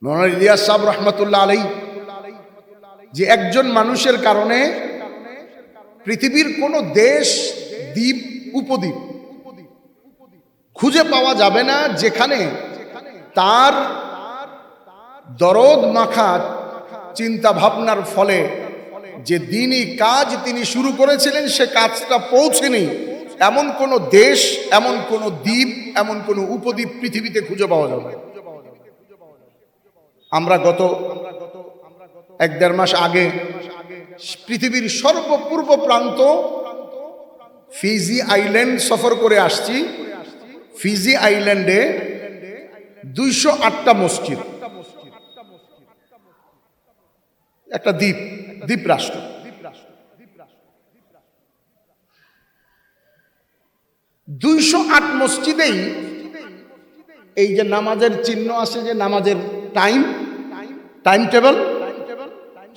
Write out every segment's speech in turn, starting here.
মৌলানা ইলিয়াস সাহেব রহমতুল্লাহ আলাইহি যে একজন মানুষের কারণে পৃথিবীর কোন দেশ, দ্বীপ, উপদ্বীপ খুঁজে পাওয়া যাবে না যেখানে তার দরদ মাখা চিন্তা ভাবনার ফলে যে দ্বীনি কাজ তিনি শুরু করেছিলেন সে কাজটা পৌঁছেনি, এমন কোন দেশ, এমন কোন দ্বীপ, এমন কোন উপদ্বীপ পৃথিবীতে খুঁজে পাওয়া যাবে। আমরা গত 1-1.5 মাস আগে পৃথিবীর সর্বপূর্ব প্রান্ত ফিজি আইল্যান্ড সফর করে আসছি। ফিজি আইল্যান্ডে 208টা মসজিদ, একটা দ্বীপ রাষ্ট্র। 208 মসজিদেই এই যে নামাজের চিহ্ন আছে, যে নামাজের টাইম টেবিল,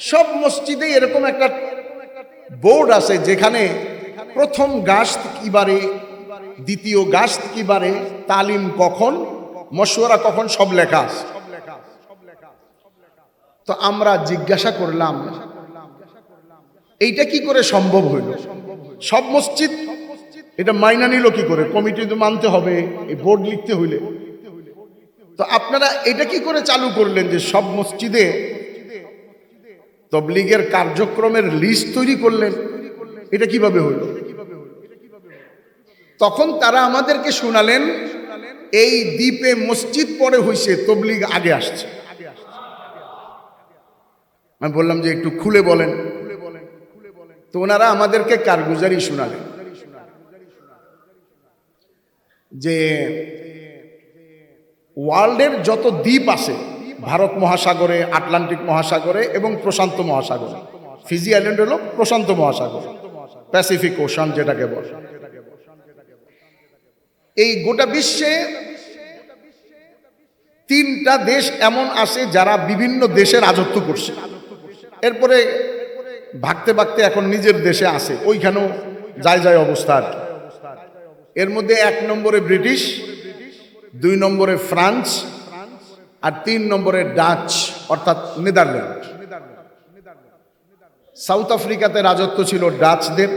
সব মসজিদে এরকম একটা বোর্ড আছে যেখানে প্রথম গাশত কি বারে, দ্বিতীয় গাশত কি বারে, তালিম কখন, মশওয়ারা কখন, সব লেখা আছে। তো আমরা জিজ্ঞাসা করলাম এইটা কি করে সম্ভব হইল? সব মসজিদ এটা মাইনা নিল কি করে? কমিটি তো মানতে হবে, এই বোর্ড লিখতে হইলে। তো আপনারা এটা কি করে চালু করলেন যে সব মসজিদে তবলিগের কার্যক্রমের লিস্ট তৈরি করলেন? এটা কিভাবে হইল? তখন তারা আমাদেরকে শোনালেন এই দ্বীপে মসজিদ পরে হইছে, তবলিগ আগে আসছে। আমি বললাম যে একটু খুলে বলেন। তো ওনারা আমাদেরকে কারগুজারি শোনালেন যে ওয়ার্ল্ডের যত দ্বীপ আছে ভারত মহাসাগরে, আটলান্টিক মহাসাগরে এবং প্রশান্ত মহাসাগরে, ফিজি আইল্যান্ড হলো প্রশান্ত মহাসাগর, প্যাসিফিক ওশান যেটাকে বলে, এই গোটা বিশ্বে 3টা দেশ এমন আছে যারা বিভিন্ন দেশে রাজত্ব করছে। এরপরে ভাগতে ভাগতে এখন নিজের দেশে আছে, ওইখানেও যায় অবস্থা আর কি। এর মধ্যে 1 নম্বরে ব্রিটিশ, 2 নম্বরে ফ্রান্স, আর 3 নম্বরে ডাচ অর্থাৎ নেদারল্যান্ড। সাউথ আফ্রিকাতে রাজত্ব ছিল ডাচদের,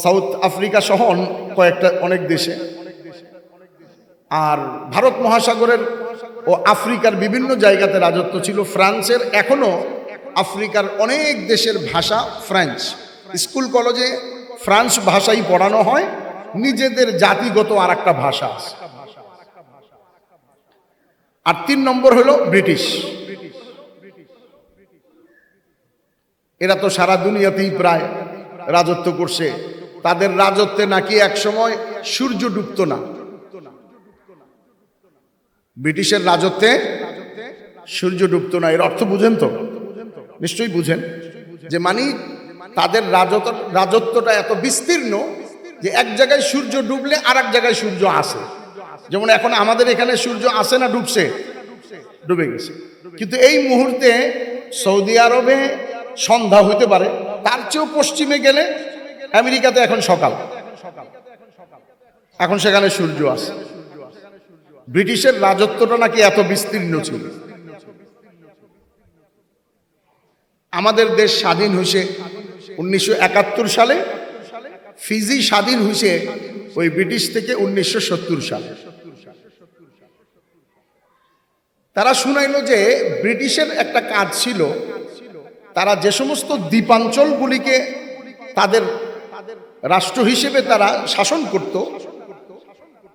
সাউথ আফ্রিকা সহ অনেক দেশে। আর ভারত মহাসাগরের ও আফ্রিকার বিভিন্ন জায়গাতে রাজত্ব ছিল ফ্রান্সের। এখনো আফ্রিকার অনেক দেশের ভাষা ফ্রেঞ্চ, স্কুল কলেজে ফ্রান্স ভাষাই পড়ানো হয়, নিজেদের জাতিগত আর একটা ভাষা আছে। আর 3 নম্বর হলো ব্রিটিশ। এরা তো সারা দুনিয়াতেই প্রায় রাজত্ব করছে। তাদের রাজত্বে নাকি একসময় সূর্য ডুবতো না। ব্রিটিশের রাজত্বে সূর্য ডুবতো না। এর অর্থ বুঝেন তো? নিশ্চয়ই বুঝেন যে মানে তাদের রাজত্বটা এত বিস্তীর্ণ যে এক জায়গায় সূর্য ডুবলে আর এক জায়গায় সূর্য আসে। যেমন এখন আমাদের এখানে সূর্য আসে না ডুবছে? ডুবে গেছে। কিন্তু এই মুহূর্তে সৌদি আরবে সন্ধ্যা হইতে পারে, তার চেয়েও পশ্চিমে গেলে আমেরিকাতে এখন সকাল, এখন সেখানে সূর্য আসে। ব্রিটিশের রাজত্বটা নাকি এত বিস্তীর্ণ ছিল। আমাদের দেশ স্বাধীন হয়েছে 1971 সালে, ফিজি স্বাধীন হয়েছে ওই ব্রিটিশ থেকে 1970 সালে। তারা শুনাইল যে ব্রিটিশের একটা কাজ ছিল, তারা যে সমস্ত দ্বীপাঞ্চলগুলিকে তাদের রাষ্ট্র হিসেবে তারা শাসন করত,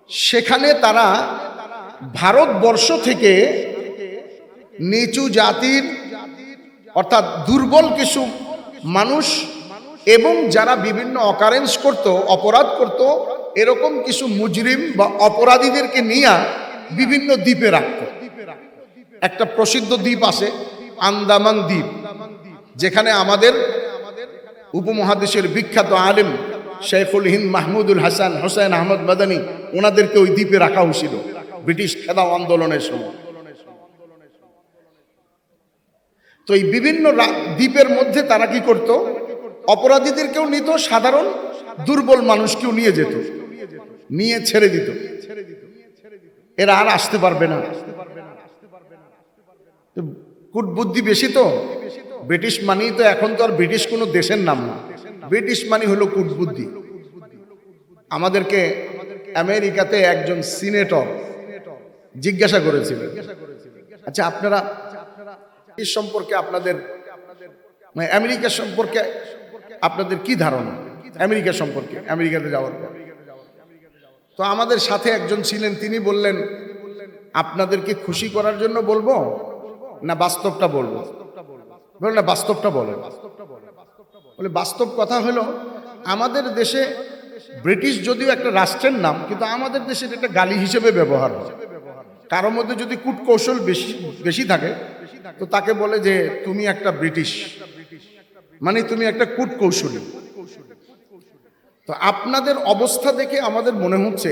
সেখানে তারা ভারতবর্ষ থেকে নিচু জাতির অর্থাৎ দুর্বল কিছু মানুষ এবং যারা বিভিন্ন অকারেন্স করত, অপরাধ করত, এরকম কিছু মুজরিম বা অপরাধীদেরকে নিয়ে বিভিন্ন দ্বীপে রাখত। একটা প্রসিদ্ধ দ্বীপ আছে আন্দামান দ্বীপ, যেখানে আমাদের উপমহাদেশের বিখ্যাত আলেম শেখুল হিন্দ মাহমুদুল হাসান হোসেন আহমদ মাদানী, ওনাদেরকে ওই দ্বীপে রাখা হয়েছিল ব্রিটিশ খেদাও আন্দোলনের সময়। তো এই বিভিন্ন দ্বীপের মধ্যে তারা কি করত? অপরাধীদেরকেও নিত, সাধারণ দুর্বল মানুষকেও নিয়ে যেত, নিয়ে ছেড়ে দিত। এরা আর আসতে পারবে না। কূটবুদ্ধি বেশি তো, ব্রিটিশ মানি তো এখন তো আর ব্রিটিশ কোনো দেশের নাম না, ব্রিটিশ মানি হলো কূটবুদ্ধি। আমাদেরকে আমেরিকাতে একজন সিনেটর জিজ্ঞাসা করেছিলেন, আচ্ছা আপনারা এই সম্পর্কে আপনাদের মানে আমেরিকা সম্পর্কে আপনাদের কি ধারণা, আমেরিকা সম্পর্কে, আমেরিকাতে যাওয়ার পর। তো আমাদের সাথে একজন ছিলেন, তিনি বললেন আপনাদেরকে খুশি করার জন্য বলবো না বাস্তবটা বলবো? বললেন না বাস্তবটা বলেন। বলে বাস্তব কথা হলো আমাদের দেশে ব্রিটিশ যদিও একটা রাষ্ট্রের নাম, কিন্তু আমাদের দেশে এটা গালি হিসেবে ব্যবহার হয়। কারোর মধ্যে যদি কূটকৌশল বেশি বেশি থাকে তো তাকে বলে যে তুমি একটা ব্রিটিশ, মানে তুমি একটা কূটকৌশলী। তো আপনাদের অবস্থা দেখে আমাদের মনে হচ্ছে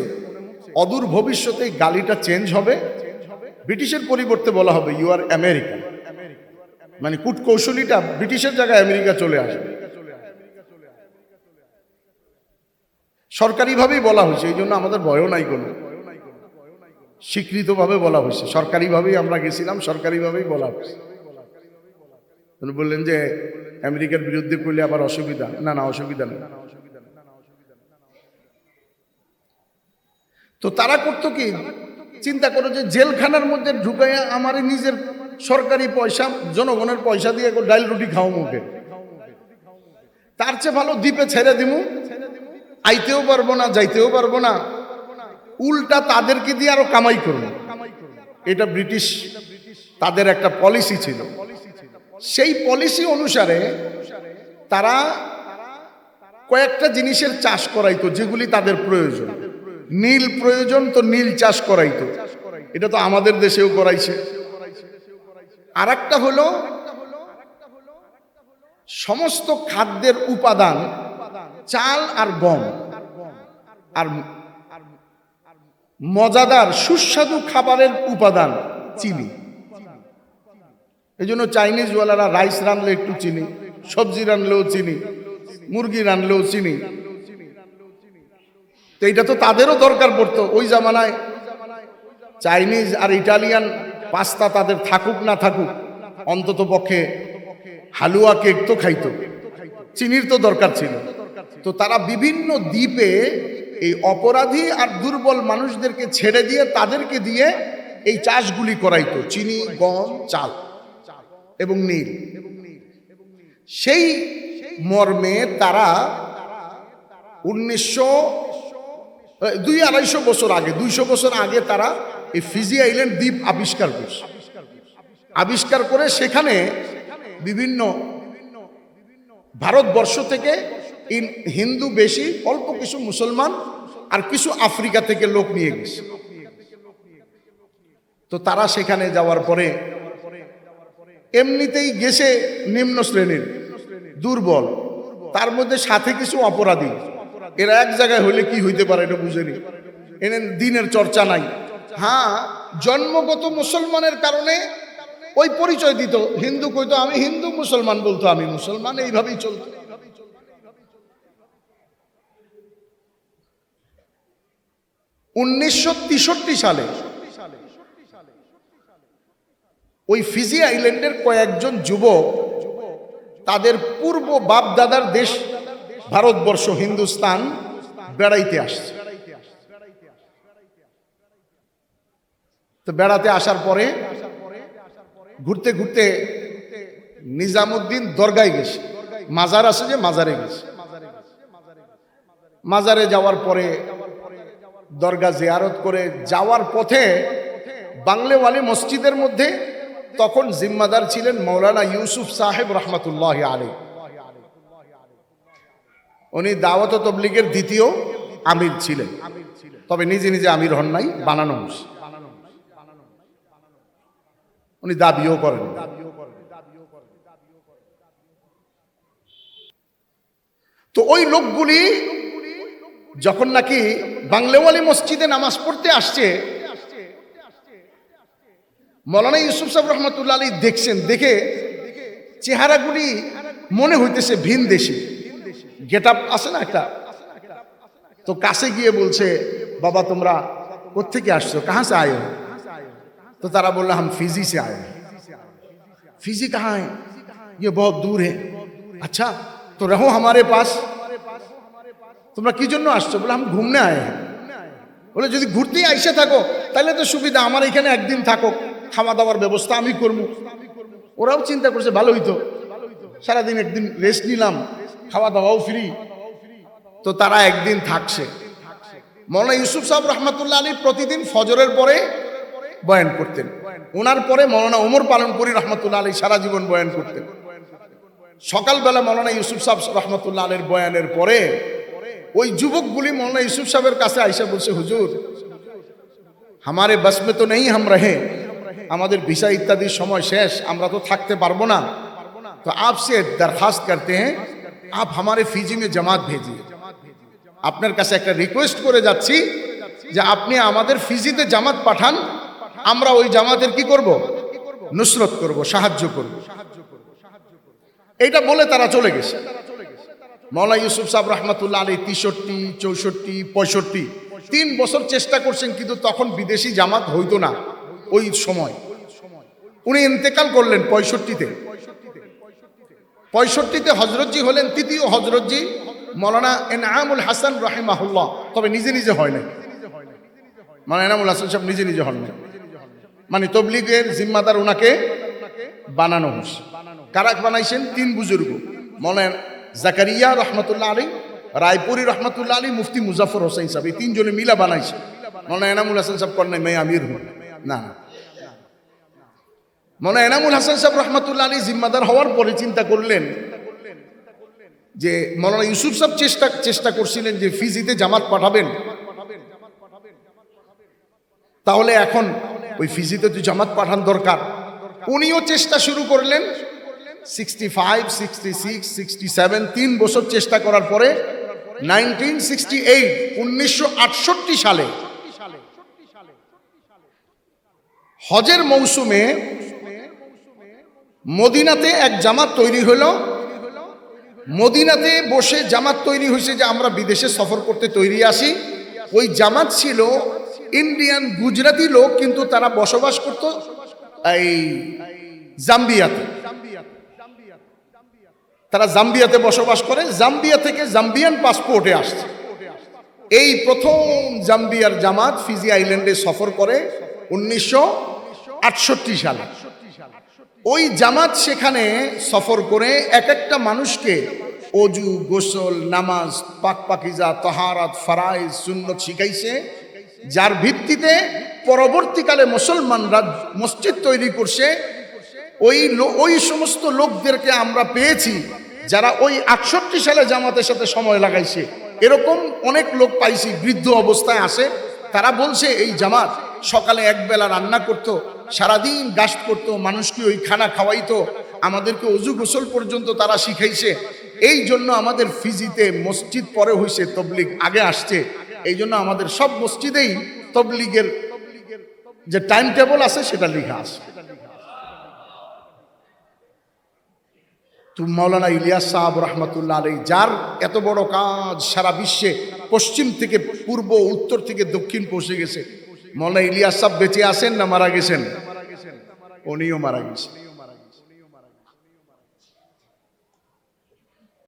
অদূর ভবিষ্যতে গালিটা চেঞ্জ হবে, ব্রিটিশের পরিবর্তে বলা হবে ইউ আর আমেরিকান, মানে কূটকৌশলীটা ব্রিটিশের জায়গায় আমেরিকা চলে আসবে। সরকারিভাবেই বলা হয়েছে, এই জন্য আমাদের ভয়ও নাই, কোনো স্বীকৃতভাবে বলা হয়েছে, সরকারিভাবেই আমরা গেছিলাম, সরকারিভাবেই বলা হয়েছে। বললেন যে আমেরিকার বিরুদ্ধে করলে আবার অসুবিধা, না না অসুবিধা নেই। তো তারা করতো কি, চিন্তা করো যে জেলখানার মধ্যে ঢুকাইয়া আমার নিজের সরকারি পয়সা, জনগণের পয়সা দিয়ে ডাইল রুটি খাও মুখে, তার চেয়ে ভালো দ্বীপে ছেড়ে দিমু, আইতেও পারবো না যাইতেও পারবো না, উল্টা তাদেরকে দিয়ে আরো কামাই করবো। এটা ব্রিটিশ তাদের একটা পলিসি ছিল। সেই পলিসি অনুসারে তারা কয়েকটা জিনিসের চাষ করাইতো যেগুলি তাদের প্রয়োজন। নীল প্রয়োজন তো নীল চাষ করাইতো, এটা তো আমাদের দেশেও করাইছে। আর একটা হলো সমস্ত খাদ্যের উপাদান, চাল আর গম আর মজাদার সুস্বাদু খাবারের উপাদান চিনি। এই জন্য চাইনিজ ওয়ালারা রাইস রানলে একটু চিনি, সবজি রানলেও চিনি, মুরগি রানলেও চিনি। তো এইটা তো তাদেরও দরকার পড়তো ওই জামানায়। চাইনিজ আর ইটালিয়ান পাস্তা তাদের থাকুক না থাকুক, অন্তত পক্ষে হালুয়া কেক তো খাইতো, চিনির তো দরকার ছিল। তো তারা বিভিন্ন দ্বীপে এই অপরাধী আর দুর্বল মানুষদেরকে ছেড়ে দিয়ে তাদেরকে দিয়ে এই চাষগুলি করাইতো, চিনি, গম, চাল এবং নীল। সেই মর্মে তারা 200-250 বছর আগে, 200 বছর আগে তারা এই ফিজি আইল্যান্ড দ্বীপ আবিষ্কার করছে। আবিষ্কার করে সেখানে বিভিন্ন ভারতবর্ষ থেকে হিন্দু বেশি, অল্প কিছু মুসলমান আর কিছু আফ্রিকা থেকে লোক নিয়ে গেছে। তো তারা সেখানে যাওয়ার পরে এমনিতেই গেছে নিম্ন শ্রেণীর, দুর্বল, তার মধ্যে সাথে কিছু অপরাধী। এরা এক জায়গায় হইলে কি হইতে পারে এটা বুঝেনি, এনে দিনের চর্চা নাই। হ্যাঁ, জন্মগত মুসলমানের কারণে ওই পরিচয় দিত, হিন্দু কইতো আমি হিন্দু, মুসলমান বলতো আমি মুসলমান, এইভাবেই চলত। '63 সালে ওই ফিজি আইল্যান্ডের কয়েকজন যুবক তাদের পূর্ব বাপ দাদার দেশ ভারতবর্ষ, হিন্দুস্তান বেড়াইতে আসছে। তো বেড়াতে আসার পরে ঘুরতে ঘুরতে নিজামুদ্দিন দরগায় গেছে, মাজার আছে যে মাজারে গেছে। মাজারে যাওয়ার পরে দরগা জিয়ারত করে যাওয়ার পথে বাংলাওয়ালি মসজিদের মধ্যে তখন জিম্মাদার ছিলেন মৌলানা ইউসুফ সাহেব রহমতুল্লাহ আলাইহি। উনি দাওয়াত ও তাবলীগের দ্বিতীয় আমির ছিলেন, তবে নিজে নিজে আমির হন নাই, বানানো হয়েছে। উনি দাবিও করেন। তো ওই লোকগুলি যখন নাকি বাংলাওয়ালি মসজিদে নামাজ পড়তে আসছে, মৌলানা ইউসুফ সাহেব রহমতুল্লাহ আলাইহি দেখছেন, দেখে চেহারাগুলি মনে হইতেছে ভিন দেশি, গেট আপ আছে না একটা। তো কাছে গিয়ে বলছে, বাবা তোমরা কোত্থেকে আসছো, কাহা সে আয়ে? तो तारा बोला हम फिजी से आए हैं। फिजी कहाँ है? ये बहुत दूर है। अच्छा तो रहो हमारे पास। তোমরা কি জন্য আসছো? বলে हम घूमने आए हैं। বলে যদি ঘুরতেই আইসা থাকো তাহলে তো সুবিধা, আমার এখানে একদিন থাকো, খাওয়া দাওয়ার ব্যবস্থা আমি করব। ওরাও চিন্তা করছে ভালো হইতো, সারাদিন একদিন রেস্ট নিলাম, খাওয়া দাওয়াও ফ্রি, তো তারা একদিন থাকছে। মৌলানা ইউসুফ সাহেব রহমতুল্লাহ আলী প্রতিদিন ফজরের পরে বয়ান করতেন। ওনার পরে মৌলানা ওমর পালনপুরি রহমতুল্লাহ আলী সারা জীবন বয়ান করতেন। সকালবেলা মৌলানা ইউসুফ সাহেব রহমতুল্লাহ আলীর বয়ানের পরে ওই যুবকগুলি মৌলানা ইউসুফ সাহেবের কাছে আইসা বলছে, হুজুর हमारे बस में तो नहीं हम रहे, আমাদের ভিসা ইত্যাদি সময় শেষ, আমরা তো থাকতে পারবো না, तो आपसे दरखास्त करते हैं आप हमारे फिजी में जमात भेजिए। আপনার কাছে একটা রিকোয়েস্ট করে যাচ্ছি যে আপনি আমাদের ফিজিতে জামাত পাঠান, আমরা ওই জামাতের কি করব, নুসরত করব, সাহায্য করব। এইটা বলে তারা চলে গেছে। মৌলানা ইউসুফ সাহেব রহমতুল্লাহ আলী 63, 64, 65 3 বছর চেষ্টা করছেন, কিন্তু তখন বিদেশি জামাত হইতো না ওই সময়। উনি ইন্তেকাল করলেন 65-তে হজরতজি হলেন তৃতীয় হজরতজি মৌলানা এনামুল হাসান রাহিমাহুল্লাহ, তবে নিজে নিজে হয় নাই। মৌলানা এনামুল হাসান সাহেব নিজে নিজে হন নাই, মানে তবলিগের জিম্মাদার ওনাকে বানানো হয়েছে। কারা বানাইছেন? 3 বুজুর্গ, মৌলানা জাকারিয়া রহমতুল্লাহ আলী, রায়পুরি রহমতুল্লাহ আলী, মুফতি মুজাফর হোসেন সাহেব, এই 3 জনে মিলা বানাইছে। মৌলানা এনামুল হাসান সাহেব করেন নাই मैं আমির হুঁ, না। মৌলানা এনামুল হাসান সাহেব রহমতুল্লাহ আলী জিম্মাদার হওয়ার পরে চিন্তা করলেন যে মৌলানা ইউসুফ সাহেব চেষ্টা করছিলেন যে ফিজিতে জামাত পাঠাবেন, তাহলে এখন ওই ফিজিতে তো জামাত পাঠান দরকার। উনিও চেষ্টা শুরু করলেন 65, 66, 67 3 বছর চেষ্টা করার পরে 1968 সালে হজের মৌসুমে মদিনাতে এক জামাত তৈরি হলো। মদিনাতে বসে জামাত তৈরি হয়েছে যে আমরা বিদেশে সফর করতে তৈরি আসি। ওই জামাত ছিল ইন্ডিয়ান গুজরাটি লোক, কিন্তু তারা বসবাস করত এই জাম্বিয়াতে। তারা জাম্বিয়াতে বসবাস করে, জাম্বিয়া থেকে জাম্বিয়ান পাসপোর্টে আসছে। এই প্রথম জাম্বিয়ার জামাত ফিজি আইল্যান্ডে সফর করে 1968 সালে। ওই জামাত সেখানে সফর করে এক একটা মানুষকে অজু, গোসল, নামাজ, পাক পাকিজা, তাহারাত, ফারাইজ, সুন্নত শিখাইছে, যার ভিত্তিতে পরবর্তীকালে মুসলমানরা মসজিদ তৈরি করছে। ওই সমস্ত লোকদেরকে আমরা পেয়েছি যারা ওই 68 সালে জামাতের সাথে সময় লাগাইছে। এরকম অনেক লোক পাইছি বৃদ্ধ অবস্থায় আসে, তারা বলছে এই জামাত সকালে একবেলা রান্না করত, সারাদিন গাছ করতো, মানুষকে ওই খানা খাওয়াইতো, আমাদেরকে অজু গোসল পর্যন্ত তারা শিখাইছে। এই জন্য আমাদের ফিজিতে মসজিদ পরে হয়েছে, তবলিগ আগে আসছে। এই জন্য আমাদের সব মসজিদেই তবলিগের যে টাইম টেবল আছে সেটা লেখা আছে। তো মৌলানা ইলিয়াস সাহেব রহমতুল্লাহ আলী, যার এত বড় কাজ সারা বিশ্বে পশ্চিম থেকে পূর্ব, উত্তর থেকে দক্ষিণ পৌঁছে গেছে। মৌলানা ইলিয়াস সাহেব বেঁচে আছেন না মারা গেছেন? উনিও মারা গেছেন।